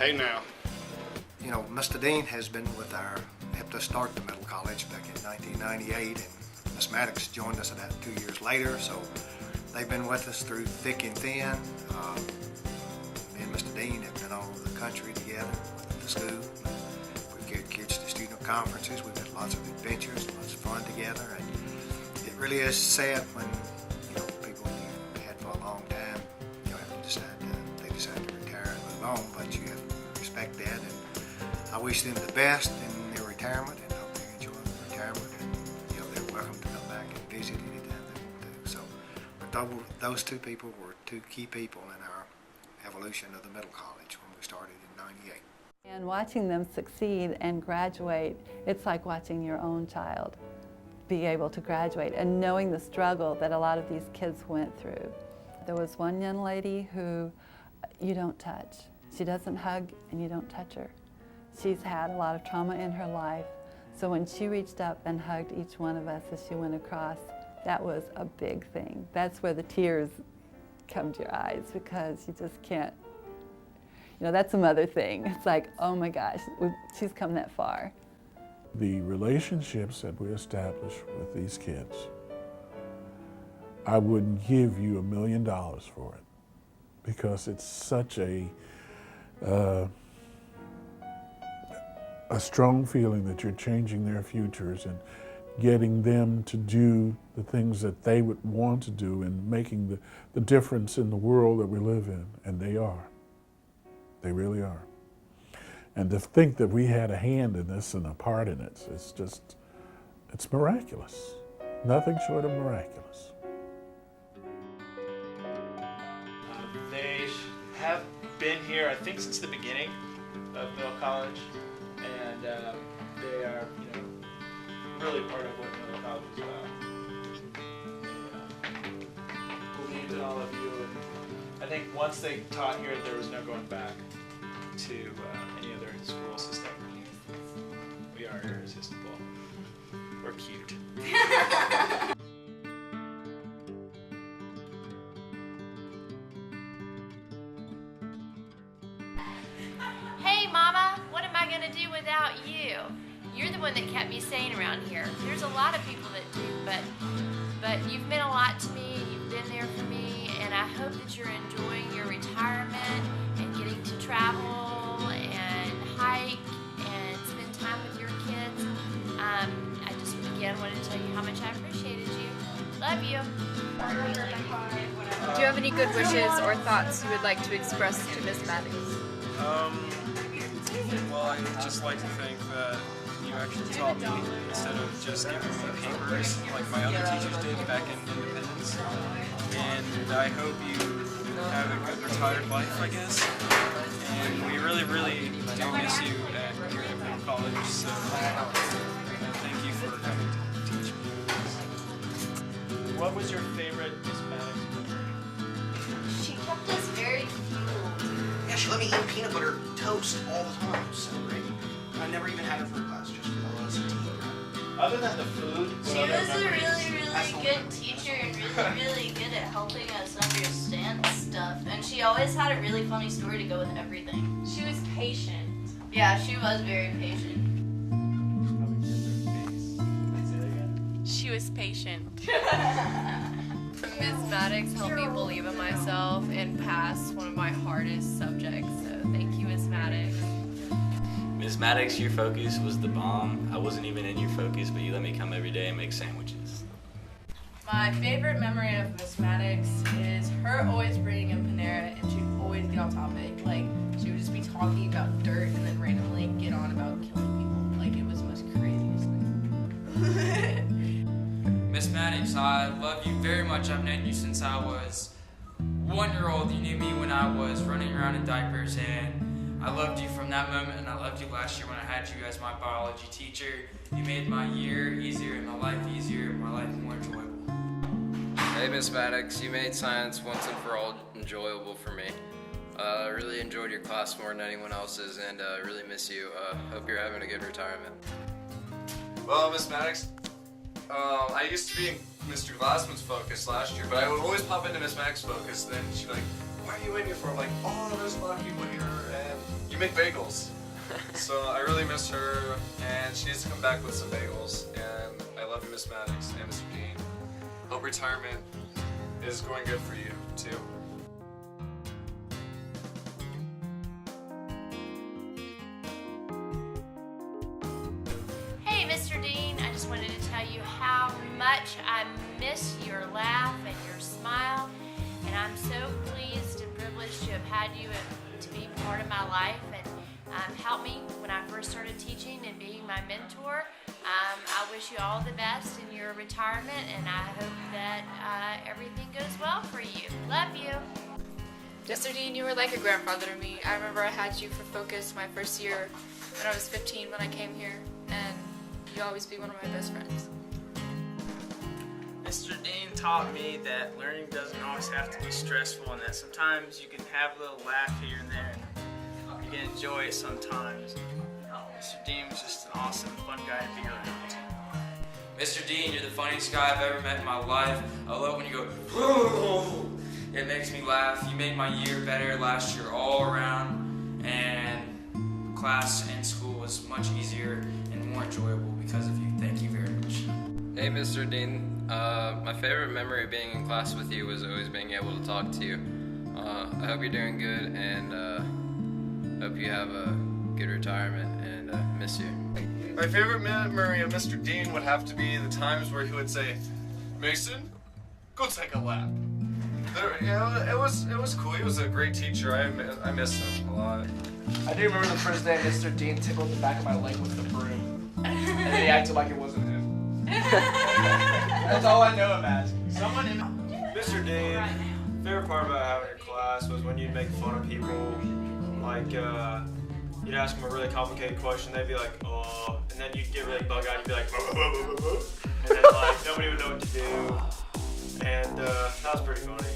Hey now. You know, Mr. Dean has been helped us start the middle college back in 1998, and Miss Maddox joined us about 2 years later, so they've been with us through thick and thin. Me and Mr. Dean have been all over the country together with the school. We've carried kids to student conferences, we've had lots of adventures, lots of fun together, and it really is sad when, you know, people you had for a long time, you know, they decide to retire and move on, but you have to respect that, and I wish them the best in their retirement and hope they enjoy the retirement, and, you know, they're welcome to come back and visit anytime they want to. So, but those two people were two key people in our evolution of the middle college when we started in '98. And watching them succeed and graduate, it's like watching your own child be able to graduate and knowing the struggle that a lot of these kids went through. There was one young lady who you don't touch. She doesn't hug and you don't touch her. She's had a lot of trauma in her life, so when she reached up and hugged each one of us as she went across, that was a big thing. That's where the tears come to your eyes, because you just can't, you know, that's a mother thing. It's like, oh my gosh, she's come that far. The relationships that we establish with these kids, I wouldn't give you $1 million for it, because it's such a strong feeling that you're changing their futures and getting them to do the things that they would want to do and making the difference in the world that we live in. And they are. They really are. And to think that we had a hand in this and a part in it, it's miraculous. Nothing short of miraculous. They have been here, I think, since the beginning of Middle College, and they are, you know, really part of what Middle College is about. They believed in all of you, and I think once they taught here, there was no going back to any other school system. We are irresistible. We're cute. Hey Mama, what am I gonna do without you? You're the one that kept me sane around here. There's a lot of people that do, but you've meant a lot to me, you've been there for me, and I hope that you're enjoying your retirement and getting to travel and hike and spend time with your kids. I just again wanted to tell you how much I appreciated you. Love you. Do you have any good wishes or thoughts you would like to express to Miss Maddox? Well, I'd just like to think that you actually taught me instead of just giving me papers like my other teachers did back in Independence. And I hope you have a good retired life, I guess. And we really, really do miss you here at Middle College, so thank you for coming to teach me. What was your favorite Miss Maddox memory? She kept us very fueled. Yeah, she let me eat peanut butter toast all the time. It was so great. I never even had her for class just because I was a teen. Other than the food, She was a really good teacher and really good at helping us understand stuff. And she always had a really funny story to go with everything. She was patient. Yeah, she was very patient. She was patient. Miss Maddox helped me believe in myself and pass one of my hardest subjects, so thank you, Miss Maddox. Miss Maddox, your focus was the bomb. I wasn't even in your focus, but you let me come every day and make sandwiches. My favorite memory of Miss Maddox is her always bringing in Panera, and she'd always get on topic. Like, she would just be talking about dirt and then randomly get on about killing people. Like, it was the most craziest thing. Miss Maddox, I love you very much. I've known you since I was 1 year old. You knew me when I was running around in diapers, and I loved you from that moment, and I loved you last year when I had you as my biology teacher. You made my year easier and my life easier and my life more enjoyable. Hey Miss Maddox, you made science once and for all enjoyable for me. I really enjoyed your class more than anyone else's, and I really miss you. Hope you're having a good retirement. Well, Miss Maddox, I used to be in Mr. Glassman's focus last year, but I would always pop into Miss Maddox's focus, then she'd be like, why are you waiting for? I'm like, oh, there's a lot of people here, and you make bagels. So I really miss her, and she needs to come back with some bagels. And I love you, Miss Maddox and Mr. Dean. Hope retirement is going good for you too. Hey, Mr. Dean, I just wanted to tell you how much I miss your laugh and your smile, and I'm so pleased and privileged to have had you and to be part of my life and help me when I first started teaching and being my mentor. I wish you all the best in your retirement, and I hope that everything goes well for you. Love you. Mr. Dean, you were like a grandfather to me. I remember I had you for focus my first year when I was 15 when I came here, and you'll always be one of my best friends. Mr. Dean taught me that learning doesn't always have to be stressful, and that sometimes you can have a little laugh here and there, and you can enjoy it sometimes. Mr. Dean was just an awesome, fun guy to be around. Mr. Dean, you're the funniest guy I've ever met in my life. I love when you go, it makes me laugh. You made my year better last year all around, and class and school was much easier and more enjoyable because of you. Thank you very much. Hey, Mr. Dean. My favorite memory of being in class with you was always being able to talk to you. I hope you're doing good, and hope you have a good retirement, and miss you. My favorite memory of Mr. Dean would have to be the times where he would say, Mason, go take a lap. It was cool. He was a great teacher. I miss him a lot. I do remember the first day Mr. Dean tickled the back of my leg with the broom. And then he acted like it wasn't him. That's all I know of Maddox. Mr. Dean, favorite part about having your class was when you'd make fun of people. Like, you'd ask them a really complicated question, they'd be like, oh, and then you'd get really bug-eyed, you'd be like, and then like nobody would know what to do. And that was pretty funny.